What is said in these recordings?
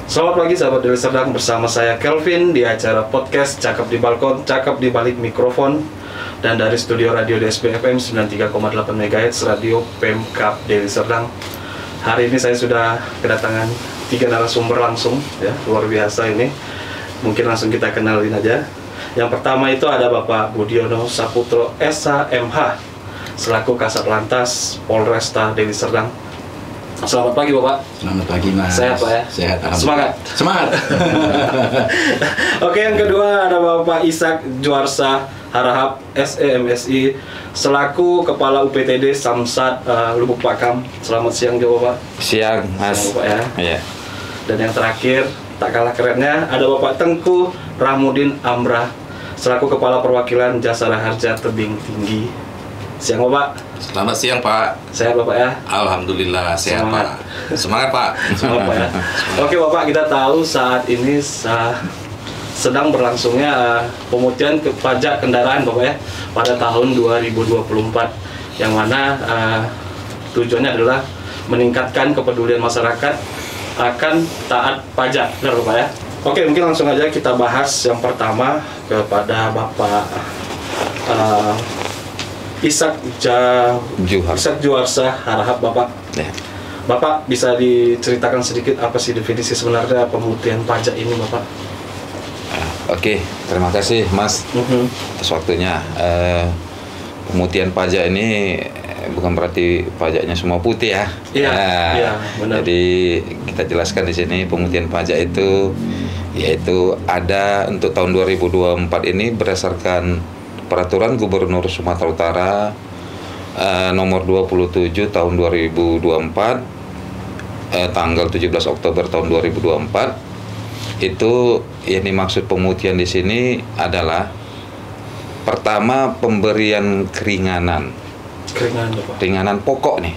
Selamat pagi sahabat Deli Serdang, bersama saya Kelvin di acara podcast Cakap di Balkon, Cakap di Balik Mikrofon, dan dari studio radio DSB FM 93,8 MHz Radio Pemkab Deli Serdang. Hari ini saya sudah kedatangan 3 narasumber langsung, ya, luar biasa ini. Mungkin langsung kita kenalin aja. Yang pertama itu ada Bapak Budiono Saputro SHMH selaku Kasat Lantas Polresta Deli Serdang. Selamat pagi Bapak. Selamat pagi Mas. Sehat Pak ya? Sehat. Semangat. Semangat. Oke, yang kedua ada Bapak Ishak Juarsa Harahap SEMSI selaku Kepala UPTD Samsat Lubuk Pakam. Selamat siang juga Bapak. Siang Mas. Siang, Bapak ya. Iya. Dan yang terakhir tak kalah kerennya ada Bapak Tengku Rahmudin Amrah selaku Kepala Perwakilan Jasara Harja Tebing Tinggi. Siang Bapak. Selamat siang Pak. Sehat Bapak ya? Alhamdulillah sehat Semangat. Pak. Semangat Pak. Semangat Pak ya. Oke Bapak, kita tahu saat ini sedang berlangsungnya pemutihan pajak kendaraan Bapak ya pada tahun 2024, yang mana tujuannya adalah meningkatkan kepedulian masyarakat akan taat pajak, benar Bapak ya? Oke, mungkin langsung aja kita bahas yang pertama kepada Bapak Ishak Juarsa Harahap Bapak. Ya. Bapak bisa diceritakan sedikit apa sih definisi sebenarnya pemutihan pajak ini Bapak? Oke, terima kasih Mas atas waktunya. Pemutihan pajak ini bukan berarti pajaknya semua putih ya. Iya, iya, benar. Jadi kita jelaskan di sini pemutihan pajak itu yaitu ada untuk tahun 2024 ini berdasarkan Peraturan Gubernur Sumatera Utara nomor 27 tahun 2024 tanggal 17 Oktober tahun 2024. Itu yang dimaksud pemutihan di sini adalah pertama pemberian keringanan. Keringanan pokok nih.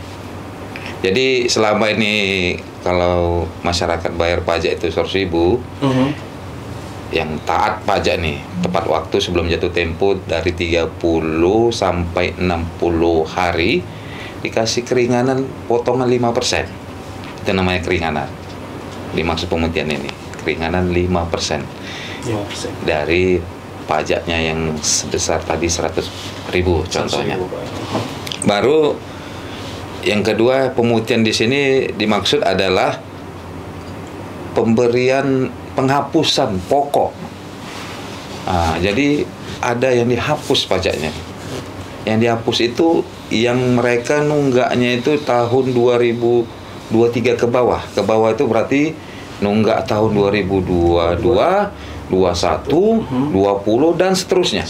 Jadi selama ini kalau masyarakat bayar pajak itu 100.000, yang taat pajak nih tepat waktu sebelum jatuh tempo dari 30 sampai 60 hari dikasih keringanan potongan 5%. Itu namanya keringanan. Dimaksud pemutihan ini keringanan 5% dari pajaknya yang sebesar tadi 100.000 contohnya. Baru yang kedua pemutihan di sini dimaksud adalah pemberian penghapusan pokok. Jadi ada yang dihapus pajaknya. Yang dihapus itu yang mereka nunggaknya itu tahun 2023 ke bawah. Ke bawah itu berarti nunggak tahun 2022, 21, 20 dan seterusnya.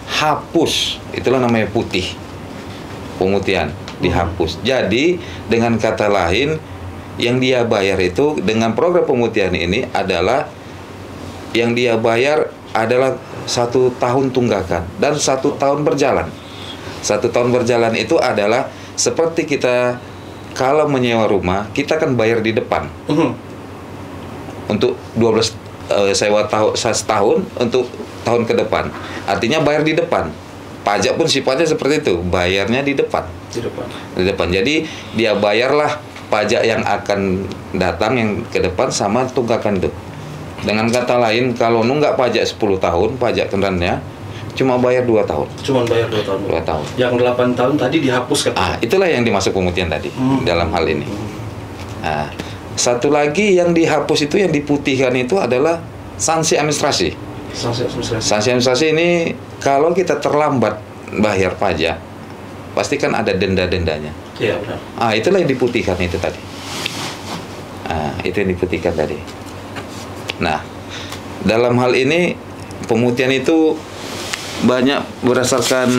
Hapus. Itulah namanya putih. Pemutihan dihapus. Jadi dengan kata lain yang dia bayar itu dengan program pemutihan ini adalah yang dia bayar adalah 1 tahun tunggakan dan 1 tahun berjalan. 1 tahun berjalan itu adalah seperti kita kalau menyewa rumah, kita kan bayar di depan. Untuk 12 sewa setahun untuk tahun ke depan. Artinya bayar di depan. Pajak pun sifatnya seperti itu, bayarnya di depan. Di depan. Jadi dia bayarlah pajak yang akan datang yang ke depan sama tunggakan itu. Dengan kata lain, kalau nunggak pajak 10 tahun, pajak kendaraannya cuma bayar 2 tahun. Cuma bayar 2 tahun. 2 tahun. Yang 8 tahun tadi dihapuskan. Itulah yang dimaksud pemutihan tadi dalam hal ini. Satu lagi yang dihapus itu, yang diputihkan itu adalah sanksi administrasi. Sanksi administrasi ini kalau kita terlambat bayar pajak, pasti kan ada denda-dendanya. Iya, benar. Itulah yang diputihkan itu tadi. Itu yang diputihkan tadi. Nah, dalam hal ini pemutihan itu banyak berdasarkan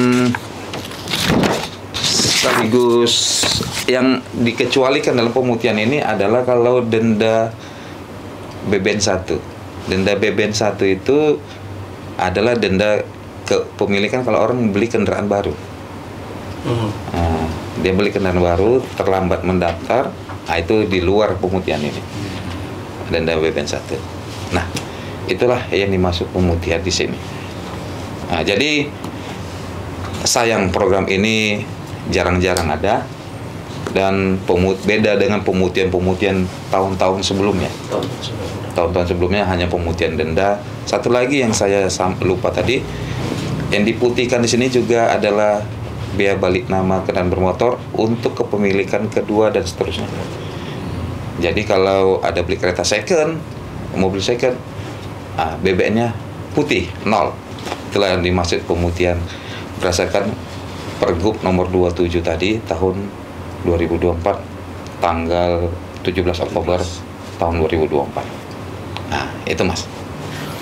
sekaligus yang dikecualikan dalam pemutihan ini adalah kalau denda BBN1. Denda BBN1 itu adalah denda kepemilikan kalau orang beli kendaraan baru. Dia beli kendaraan baru, terlambat mendaftar, itu di luar pemutihan ini. Denda BBN1. Nah, itulah yang dimaksud pemutihan di sini. Jadi sayang program ini jarang-jarang ada dan beda dengan pemutihan tahun-tahun sebelumnya. Tahun-tahun sebelumnya hanya pemutihan denda. Satu lagi yang saya lupa tadi, yang diputihkan di sini juga adalah biaya balik nama kendaraan bermotor untuk kepemilikan kedua dan seterusnya. Jadi kalau ada beli kereta second, mobil second, BBN-nya putih, 0. Itulah yang dimaksud pemutihan berdasarkan Pergub nomor 27 tadi tahun 2024 tanggal 17 Oktober tahun 2024. Nah, itu Mas.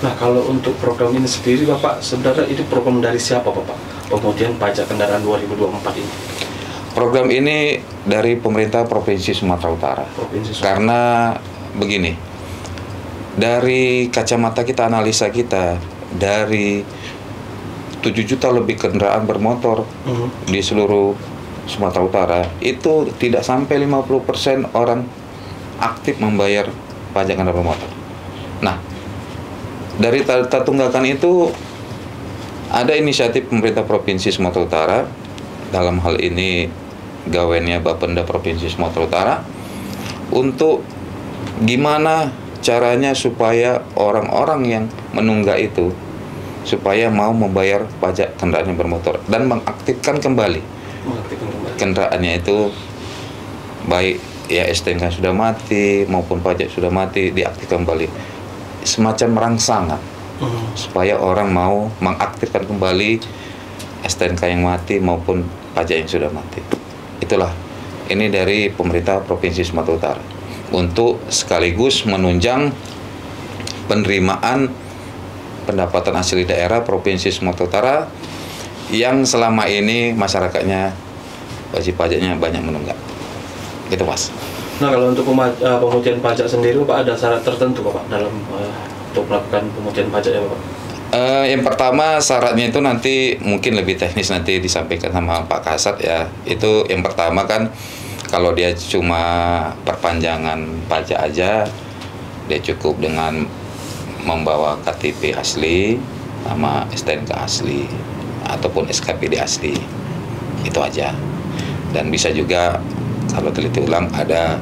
Nah, kalau untuk program ini sendiri Bapak, sebenarnya itu program dari siapa Bapak? Pemutihan pajak kendaraan 2024 ini. Program ini dari pemerintah Provinsi Sumatera Utara. Karena begini, dari kacamata kita, analisa kita, dari 7 juta lebih kendaraan bermotor di seluruh Sumatera Utara, itu tidak sampai 50% orang aktif membayar pajak kendaraan bermotor. Nah, dari data tunggakan itu ada inisiatif pemerintah Provinsi Sumatera Utara, dalam hal ini gawennya Bapenda Provinsi Sumatera Utara, untuk gimana caranya supaya orang-orang yang menunggak itu supaya mau membayar pajak kendaraan yang bermotor dan mengaktifkan kembali kendaraannya itu, baik ya STNK sudah mati maupun pajak sudah mati, diaktifkan kembali, semacam rangsangan supaya orang mau mengaktifkan kembali STNK yang mati maupun pajak yang sudah mati. Itulah ini dari pemerintah Provinsi Sumatera Utara untuk sekaligus menunjang penerimaan pendapatan asli daerah Provinsi Sumatera Utara yang selama ini masyarakatnya wajib pajaknya banyak menunggak. Gitu Mas. Nah, kalau untuk pemutihan pajak sendiri Pak, ada syarat tertentu Pak dalam untuk melakukan pemutihan pajak ya Pak? Yang pertama syaratnya itu nanti mungkin lebih teknis, nanti disampaikan sama Pak Kasat ya. Itu yang pertama kan, kalau dia cuma perpanjangan pajak aja, dia cukup dengan membawa KTP asli sama STNK asli ataupun SKPD asli, itu aja. Dan bisa juga kalau teliti ulang ada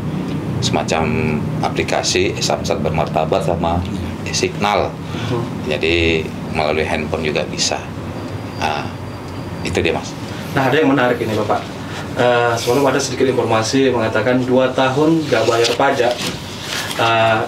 semacam aplikasi Samsat Bermartabat sama Signal, jadi melalui handphone juga bisa. Itu dia Mas. Nah, ada yang menarik ini Bapak. Sebelum ada sedikit informasi mengatakan 2 tahun gak bayar pajak,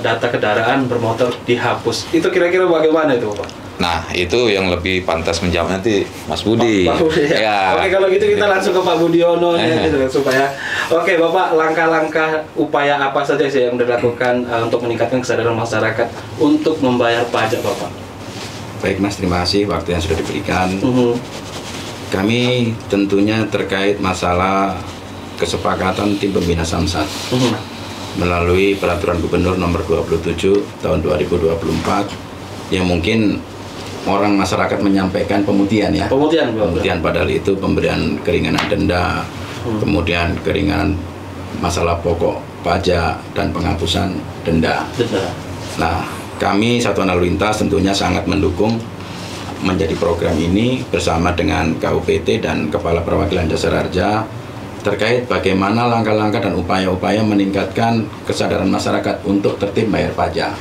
data kendaraan bermotor dihapus. Itu kira-kira bagaimana itu Bapak? Nah, itu yang lebih pantas menjawab nanti Mas Budi. Pak Budi ya. Oke, kalau gitu kita langsung ke Pak Budiono gitu, supaya oke Bapak, langkah-langkah upaya apa saja sih yang dilakukan untuk meningkatkan kesadaran masyarakat untuk membayar pajak Bapak? Baik Mas, terima kasih waktu yang sudah diberikan. Kami tentunya terkait masalah kesepakatan tim pembina Samsat melalui peraturan Gubernur nomor 27 tahun 2024 yang mungkin orang masyarakat menyampaikan pemutihan ya. Pemutihan padahal itu pemberian keringanan denda, kemudian keringanan masalah pokok pajak dan penghapusan denda. Nah, kami Satuan Lalu Lintas tentunya sangat mendukung menjadi program ini bersama dengan KUPT dan Kepala Perwakilan Jasa Harja terkait bagaimana langkah-langkah dan upaya-upaya meningkatkan kesadaran masyarakat untuk tertib bayar pajak.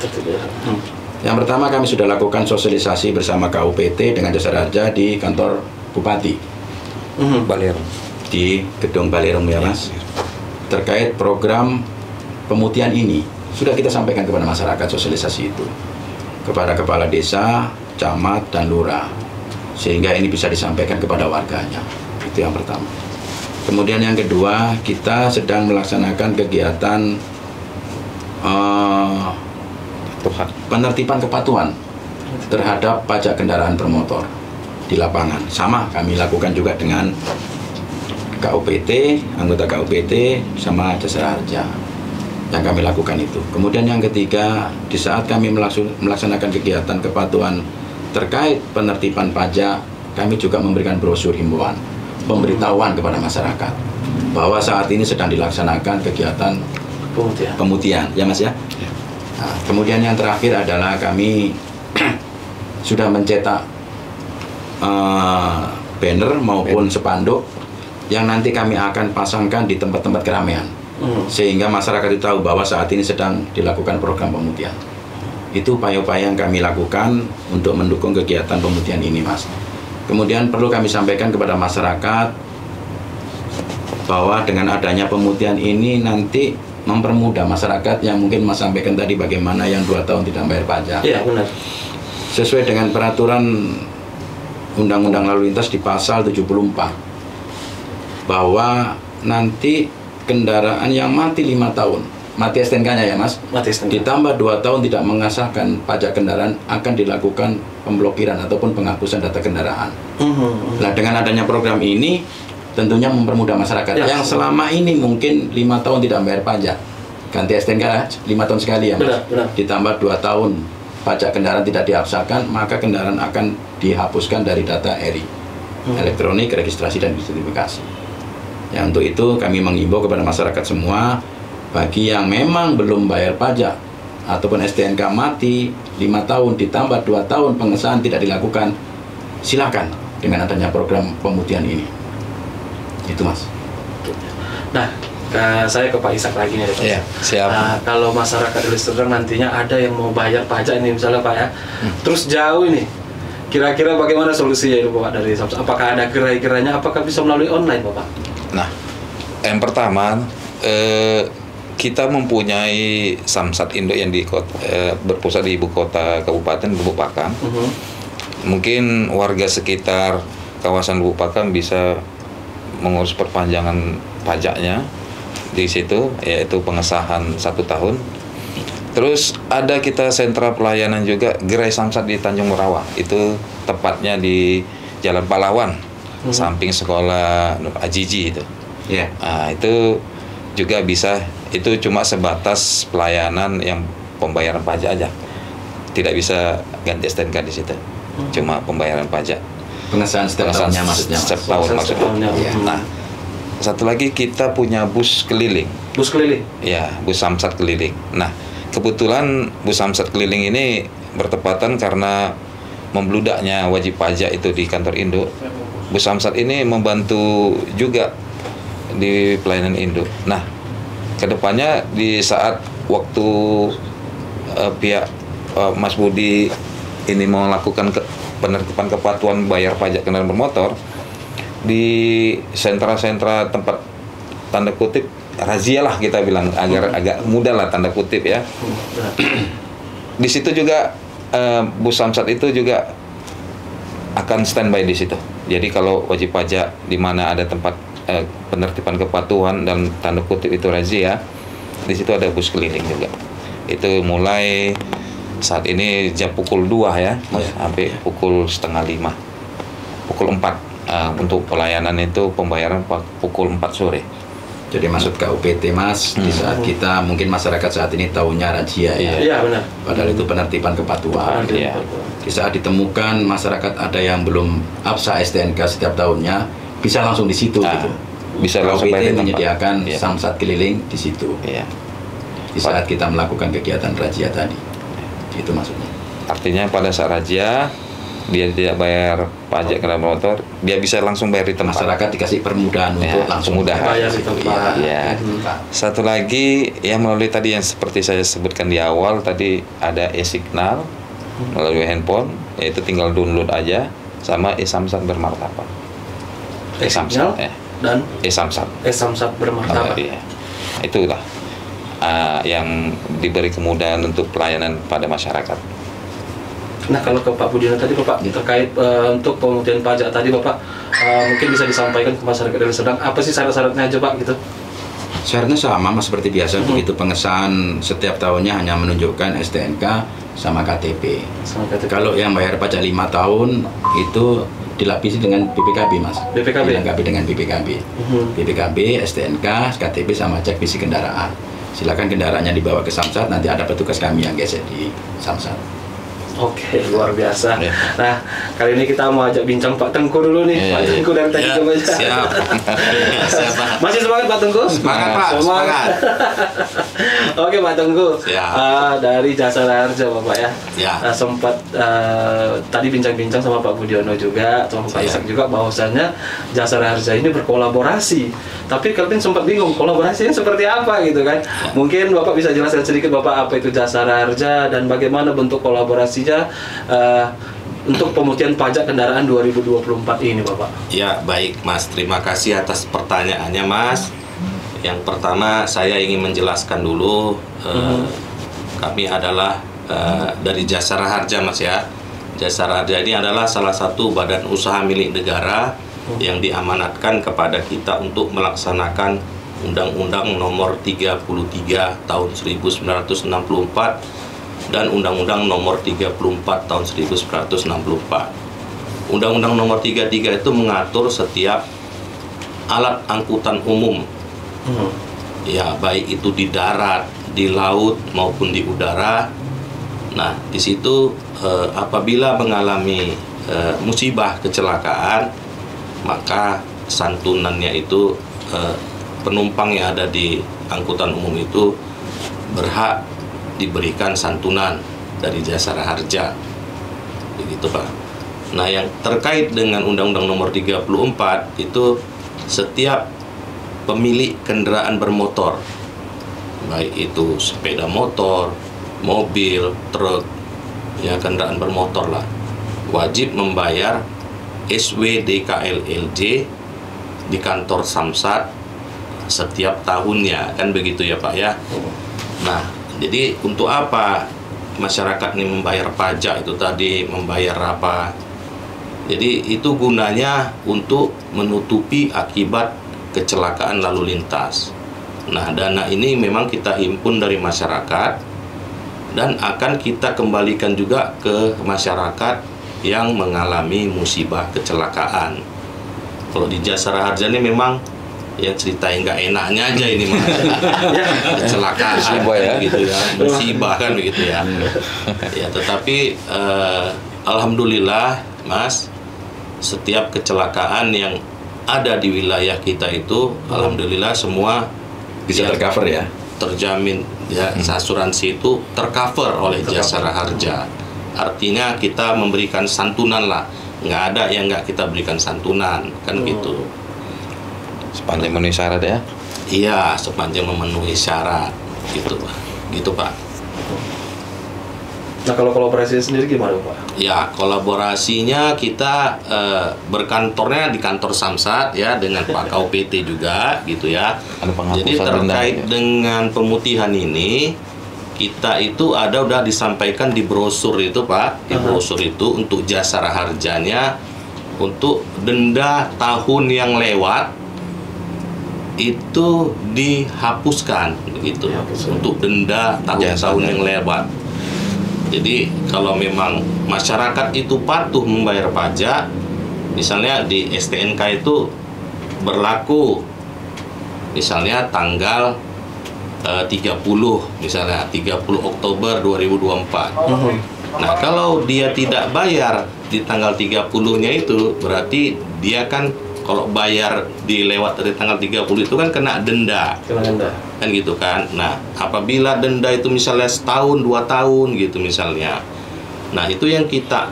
Yang pertama, kami sudah lakukan sosialisasi bersama KUPT dengan Jasa Harja di kantor Bupati Balerung, di Gedung Balerung ya Mas. Terkait program pemutihan ini sudah kita sampaikan kepada masyarakat, sosialisasi itu kepada kepala desa, camat, dan lurah, sehingga ini bisa disampaikan kepada warganya. Itu yang pertama. Kemudian yang kedua, kita sedang melaksanakan kegiatan penertiban kepatuhan terhadap pajak kendaraan bermotor di lapangan. Sama kami lakukan juga dengan KUPT, anggota KUPT sama Jasa Harja yang kami lakukan itu. Kemudian yang ketiga, di saat kami melaksanakan kegiatan kepatuhan terkait penertiban pajak, kami juga memberikan brosur himbauan, pemberitahuan kepada masyarakat bahwa saat ini sedang dilaksanakan kegiatan pemutihan, ya Mas ya. Nah, kemudian yang terakhir adalah kami sudah mencetak banner maupun spanduk yang nanti kami akan pasangkan di tempat-tempat keramaian, sehingga masyarakat itu tahu bahwa saat ini sedang dilakukan program pemutihan. Itu upaya-upaya yang kami lakukan untuk mendukung kegiatan pemutihan ini, Mas. Kemudian perlu kami sampaikan kepada masyarakat bahwa dengan adanya pemutihan ini nanti mempermudah masyarakat yang mungkin Mas sampaikan tadi bagaimana yang 2 tahun tidak bayar pajak. Iya, benar. Sesuai dengan peraturan Undang-Undang Lalu Lintas di pasal 74 bahwa nanti kendaraan yang mati 5 tahun, mati STNK-nya ya Mas, Mati STNK. ditambah 2 tahun tidak mengesahkan pajak kendaraan, akan dilakukan pemblokiran ataupun penghapusan data kendaraan. Nah, dengan adanya program ini tentunya mempermudah masyarakat Ya, yang selama ini mungkin 5 tahun tidak bayar pajak, ganti STNK 5 tahun sekali ya Mas. Benar. Ditambah 2 tahun pajak kendaraan tidak dihapuskan, maka kendaraan akan dihapuskan dari data ERI, elektronik registrasi dan identifikasi. Ya, untuk itu kami menghimbau kepada masyarakat semua, bagi yang memang belum bayar pajak ataupun STNK mati 5 tahun ditambah 2 tahun pengesahan tidak dilakukan, silakan dengan adanya program pemutihan ini. Itu Mas. Nah, saya ke Pak Ishak lagi nih Pak. Iya, siap. Nah, kalau masyarakat Deli Serdang nantinya ada yang mau bayar pajak ini misalnya Pak ya, terus jauh ini, kira-kira bagaimana solusinya itu Pak dari Samsat? Apakah ada gerai-gerainya? Apakah bisa melalui online Bapak? Nah, yang pertama kita mempunyai Samsat Induk yang berpusat di ibu kota Kabupaten Lubuk Pakam. Mungkin warga sekitar kawasan Lubuk Pakam bisa mengurus perpanjangan pajaknya di situ, yaitu pengesahan 1 tahun. Terus ada kita sentra pelayanan juga gerai Samsat di Tanjung Merawa, itu tepatnya di Jalan Pahlawan, samping sekolah Nur Ajiji itu. Ya. Nah, itu juga bisa, itu cuma sebatas pelayanan yang pembayaran pajak aja, tidak bisa ganti STNK di situ, cuma pembayaran pajak. Pengesahan setiap tahunnya maksudnya Mas. Setiap tahun maksudnya. Iya. Nah, satu lagi kita punya bus keliling. Bus keliling. Ya, bus Samsat keliling. Nah, kebetulan bus Samsat keliling ini bertepatan karena membludaknya wajib pajak itu di kantor induk. Bus Samsat ini membantu juga di pelayanan induk. Nah, kedepannya di saat waktu pihak Mas Budi ini mau melakukan penertiban kepatuhan bayar pajak kendaraan bermotor di sentra-sentra tempat tanda kutip razia lah kita bilang, agar agak mudah lah tanda kutip ya. Di situ juga bus Samsat itu juga akan standby di situ. Jadi kalau wajib pajak di mana ada tempat penertiban kepatuhan dan tanda kutip itu razia, di situ ada bus keliling juga. Itu mulai saat ini jam pukul 2 ya, Mas, sampai pukul 4:30. Pukul 4 untuk pelayanan itu pembayaran pukul 4 sore. Jadi maksud KUPT Mas, di saat kita mungkin masyarakat saat ini tahunya razia ya. Iya, benar. Padahal itu penertiban kepatuhan. Iya. Di saat ditemukan masyarakat ada yang belum absa STNK setiap tahunnya, bisa langsung di situ gitu. Bisa langsung KUPT bayar di tempat. menyediakan Iya. Samsat keliling di situ. Iya. Di saat kita melakukan kegiatan razia tadi. Itu maksudnya. Artinya pada saat razia dia tidak bayar pajak kendaraan motor, dia bisa langsung bayar di tempat. Masyarakat dikasih permudahan Ya, untuk langsung kemudahan. Bayar di tempat. Ya. Satu lagi yang melalui tadi yang seperti saya sebutkan di awal tadi, ada e-signal melalui handphone, yaitu tinggal download aja, sama e-Samsat bermartabat. E-signal dan e-Samsat. Samsat bermartabat. Iya. Itulah yang diberi kemudahan untuk pelayanan pada masyarakat. Nah, kalau ke Pak Budiono tadi Bapak terkait untuk pemutihan pajak tadi Bapak mungkin bisa disampaikan ke masyarakat Deli Serdang, apa sih syarat-syaratnya aja Pak gitu? Syaratnya sama Mas, seperti biasa. Begitu pengesahan setiap tahunnya hanya menunjukkan STNK sama KTP. Kalau yang bayar pajak 5 tahun itu dilapisi dengan BPKB Mas. BPKB? Dilengkapi dengan BPKB. BPKB, STNK, KTP sama cek fisik kendaraan. Silakan kendaraannya dibawa ke Samsat, nanti ada petugas kami yang gesek di Samsat. Oke, luar biasa. Ya. Nah, kali ini kita mau ajak bincang Pak Tengku dulu nih. Ya, Pak ya. Tengku dari tadi Ya, coba aja. siap. Siap, Pak. Masih semangat Pak Tengku? Semangat, Pak. Semangat. Oke Pak Tengku. Siap. Dari Jasara Harja Bapak ya. Ya. Sempat tadi bincang-bincang sama Pak Budiono juga, sama Pak Siap. Ishak juga bahwasannya Jasara Harja ini berkolaborasi. Tapi Kelvin sempat bingung kolaborasinya seperti apa gitu kan. Mungkin Bapak bisa jelaskan sedikit Bapak apa itu Jasara Harja dan bagaimana bentuk kolaborasinya untuk pemutihan pajak kendaraan 2024 ini Bapak. Ya, baik Mas. Terima kasih atas pertanyaannya Mas. Yang pertama saya ingin menjelaskan dulu kami adalah dari Jasara Harja Mas ya. Jasara Harja ini adalah salah satu badan usaha milik negara yang diamanatkan kepada kita untuk melaksanakan Undang-Undang Nomor 33 Tahun 1964 dan Undang-Undang Nomor 34 Tahun 1964. Undang-Undang Nomor 33 itu mengatur setiap alat angkutan umum, ya baik itu di darat, di laut maupun di udara. Nah, di situ apabila mengalami musibah kecelakaan, maka santunannya itu penumpang yang ada di angkutan umum itu berhak diberikan santunan dari Jasara Harja, begitu Pak. Nah, yang terkait dengan Undang-Undang Nomor 34 itu setiap pemilik kendaraan bermotor, baik itu sepeda motor, mobil, truk, ya kendaraan bermotor lah, wajib membayar SWDKLLJ di kantor Samsat setiap tahunnya, kan begitu ya Pak ya. Nah, jadi untuk apa masyarakat ini membayar pajak itu tadi, membayar apa? Jadi itu gunanya untuk menutupi akibat kecelakaan lalu lintas. Nah, dana ini memang kita himpun dari masyarakat dan akan kita kembalikan juga ke masyarakat yang mengalami musibah kecelakaan. Kalau di Jasara Harja ini memang ya cerita yang nggak enaknya aja ini Mas. Kecelakaan Musibah ya. gitu ya, musibah kan begitu ya. Ya, tetapi alhamdulillah Mas, setiap kecelakaan yang ada di wilayah kita itu alhamdulillah semua Bisa tercover ya. terjamin ya, asuransi itu tercover oleh Jasara Harja. Artinya kita memberikan santunan lah, nggak ada yang nggak kita berikan santunan kan gitu. Sepanjang memenuhi syarat ya. Iya, sepanjang memenuhi syarat gitu Pak. Gitu Pak. Nah, kalau kolaborasi sendiri gimana Pak? Ya, kolaborasinya kita berkantornya di kantor Samsat ya, dengan Pak KUPT juga gitu ya. Ada penghapusan Jadi denda, terkait ya. dengan pemutihan ini, kita itu ada udah disampaikan di brosur itu Pak, di brosur itu untuk Jasara Harjanya untuk denda tahun yang lewat itu dihapuskan begitu, untuk denda tahun-tahun yang lewat. Jadi kalau memang masyarakat itu patuh membayar pajak, misalnya di STNK itu berlaku misalnya tanggal 30 misalnya 30 Oktober 2024. Nah, kalau dia tidak bayar di tanggal 30-nya itu berarti dia kan kalau bayar dilewat dari tanggal 30 itu kan kena denda. Kena denda. Kan gitu kan. Nah, apabila denda itu misalnya setahun, 2 tahun gitu misalnya. Nah, itu yang kita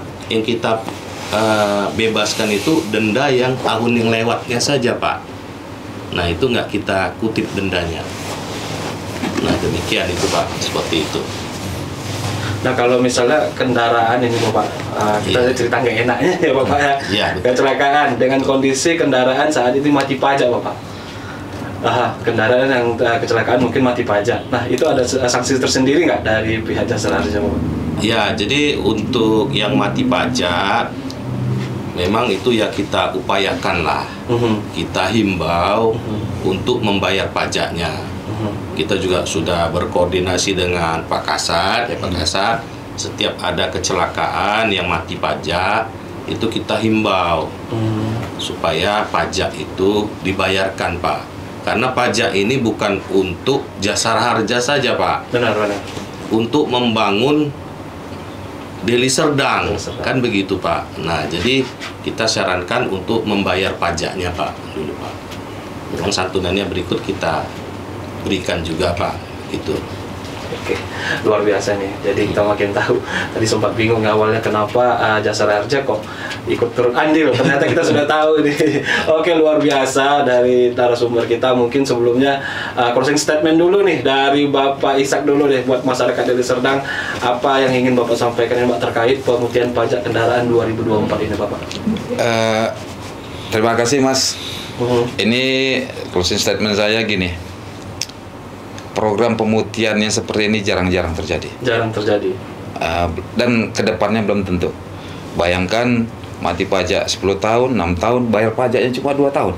bebaskan itu denda yang tahun yang lewatnya saja, Pak. Nah, itu nggak kita kutip dendanya. Nah, demikian itu Pak, seperti itu. Nah, kalau misalnya kendaraan ini Bapak, kita Iya. cerita nggak enaknya ya Bapak ya. Iya, betul. Kecelakaan dengan kondisi kendaraan saat itu mati pajak Bapak. Kendaraan yang kecelakaan mungkin mati pajak. Nah, itu ada sanksi tersendiri nggak dari pihak Jasara Harja Bapak? Ya, jadi untuk yang mati pajak memang itu ya kita upayakan lah. Kita himbau untuk membayar pajaknya. Kita juga sudah berkoordinasi dengan Pak Kasat, ya Pak Kasat, setiap ada kecelakaan yang mati pajak itu kita himbau supaya pajak itu dibayarkan Pak. Karena pajak ini bukan untuk Jasara Harja saja Pak, Benar. untuk membangun Deli Serdang, Deli Serdang. kan begitu Pak. Nah, jadi kita sarankan untuk membayar pajaknya Pak dulu Pak. Uang santunannya berikut kita berikan juga Pak, gitu. Oke, luar biasa nih. Jadi kita makin tahu. Tadi sempat bingung awalnya kenapa Jasara Harja kok ikut turun andil. Ternyata kita sudah tahu ini. Oke, luar biasa dari narasumber kita. Mungkin sebelumnya closing statement dulu nih dari Bapak Ishak dulu deh buat masyarakat Deli Serdang. Apa yang ingin Bapak sampaikan ini Pak terkait pemutihan pajak kendaraan 2024 ini Bapak? Terima kasih Mas. Ini closing statement saya gini. Program pemutihan yang seperti ini jarang-jarang terjadi. Jarang terjadi. Dan kedepannya belum tentu. Bayangkan mati pajak 10 tahun, 6 tahun, bayar pajaknya cuma 2 tahun.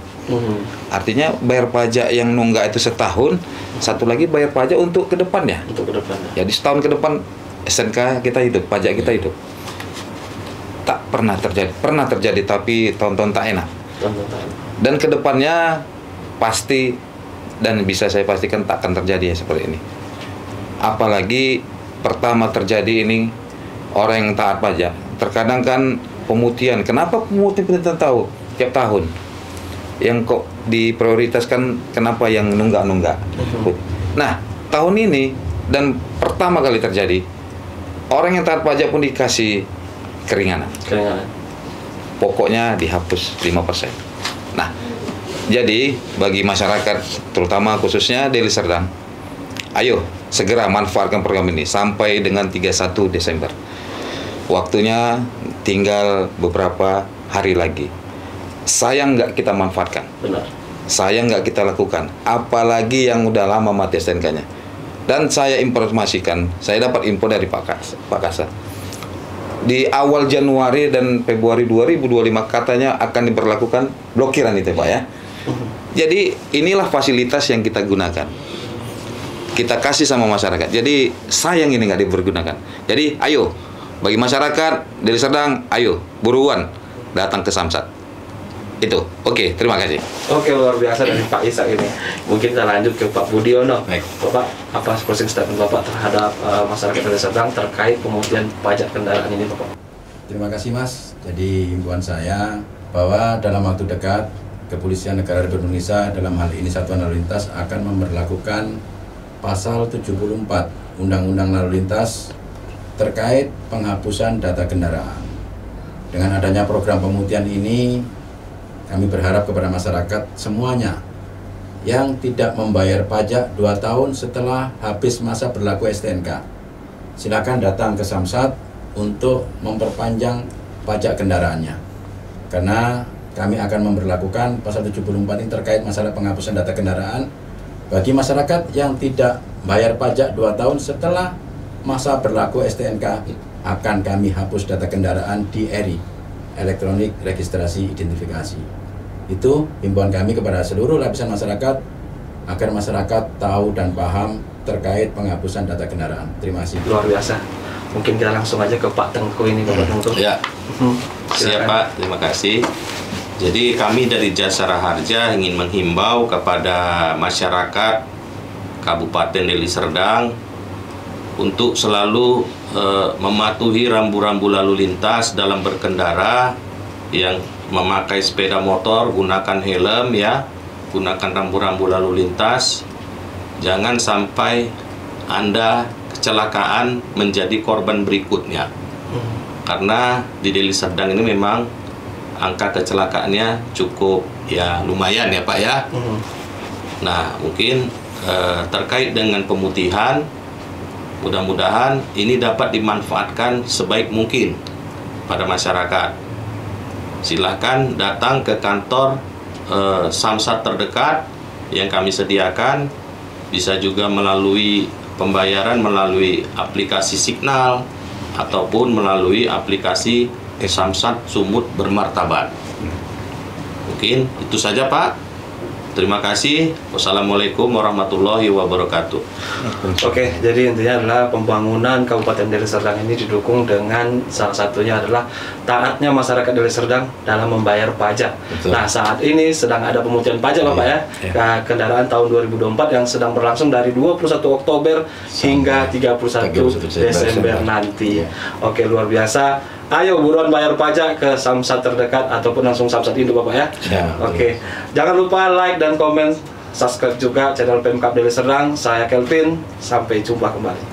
Artinya bayar pajak yang nunggak itu setahun, satu lagi bayar pajak untuk kedepannya. Untuk kedepannya. Jadi setahun ke depan SNK kita hidup, pajak kita hidup. Tak pernah terjadi. Pernah terjadi tapi tahun-tahun tak enak. Dan kedepannya pasti dan bisa saya pastikan tak akan terjadi ya seperti ini. Apalagi pertama terjadi ini orang yang taat pajak. Terkadang kan pemutihan. Kenapa pemutihan kita tahu tiap tahun? Yang kok diprioritaskan kenapa yang nunggak-nunggak? Nah, tahun ini dan pertama kali terjadi orang yang taat pajak pun dikasih keringanan. Pokoknya dihapus 5%. Nah, jadi bagi masyarakat terutama khususnya Deli Serdang, ayo segera manfaatkan program ini sampai dengan 31 Desember. Waktunya tinggal beberapa hari lagi. Sayang nggak kita manfaatkan. Benar. Sayang nggak kita lakukan. Apalagi yang udah lama mati STNK-nya. Dan saya informasikan, saya dapat info dari Pak Kasat. Di awal Januari dan Februari 2025 katanya akan diberlakukan blokiran itu Pak ya. Jadi inilah fasilitas yang kita gunakan. Kita kasih sama masyarakat. Jadi sayang ini nggak dipergunakan. Jadi ayo bagi masyarakat Deli Serdang, ayo buruan datang ke Samsat. Itu. Oke, terima kasih. Oke, luar biasa dari Pak Ishak ini. Mungkin kita lanjut ke Pak Budiono. Baik. Bapak, apa closing statement Bapak terhadap masyarakat Deli Serdang terkait pemutihan pajak kendaraan ini Bapak? Terima kasih Mas. Jadi himbauan saya bahwa dalam waktu dekat Kepolisian Negara Republik Indonesia dalam hal ini Satuan Lalu Lintas akan memberlakukan pasal 74 Undang-Undang Lalu Lintas terkait penghapusan data kendaraan. Dengan adanya program pemutihan ini, kami berharap kepada masyarakat semuanya yang tidak membayar pajak 2 tahun setelah habis masa berlaku STNK, silakan datang ke Samsat untuk memperpanjang pajak kendaraannya. Karena kami akan memberlakukan pasal 74 ini terkait masalah penghapusan data kendaraan bagi masyarakat yang tidak bayar pajak 2 tahun setelah masa berlaku STNK. Akan kami hapus data kendaraan di ERI, elektronik registrasi identifikasi. Itu himbauan kami kepada seluruh lapisan masyarakat agar masyarakat tahu dan paham terkait penghapusan data kendaraan. Terima kasih. Luar biasa. Mungkin kita langsung aja ke Pak Tengku ini Bapak Tengku. Ya, siap Pak, terima kasih. Jadi kami dari Jasara Harja ingin menghimbau kepada masyarakat Kabupaten Deli Serdang untuk selalu mematuhi rambu-rambu lalu lintas dalam berkendara. Yang memakai sepeda motor gunakan helm ya, gunakan rambu-rambu lalu lintas. Jangan sampai Anda kecelakaan menjadi korban berikutnya. Karena di Deli Serdang ini memang angka kecelakaannya cukup ya lumayan ya Pak ya. Nah, mungkin terkait dengan pemutihan, mudah-mudahan ini dapat dimanfaatkan sebaik mungkin pada masyarakat. Silakan datang ke kantor Samsat terdekat yang kami sediakan. Bisa juga melalui pembayaran melalui aplikasi Signal ataupun melalui aplikasi Samsat Sumut Bermartabat. Mungkin itu saja Pak. Terima kasih. Wassalamualaikum warahmatullahi wabarakatuh. Oke, jadi intinya adalah pembangunan Kabupaten Deli Serdang ini didukung dengan salah satunya adalah taatnya masyarakat Deli Serdang dalam membayar pajak. Betul. Nah, saat ini sedang ada pemutihan pajak Bapak ya, kendaraan tahun 2024 yang sedang berlangsung dari 21 Oktober hingga 31 Desember nanti. Oke, luar biasa. Ayo buruan bayar pajak ke Samsat terdekat ataupun langsung Samsat Induk Bapak ya. Oke. Jangan lupa like dan komen, subscribe juga channel Pemkab Deli Serdang. Saya Kelvin, sampai jumpa kembali.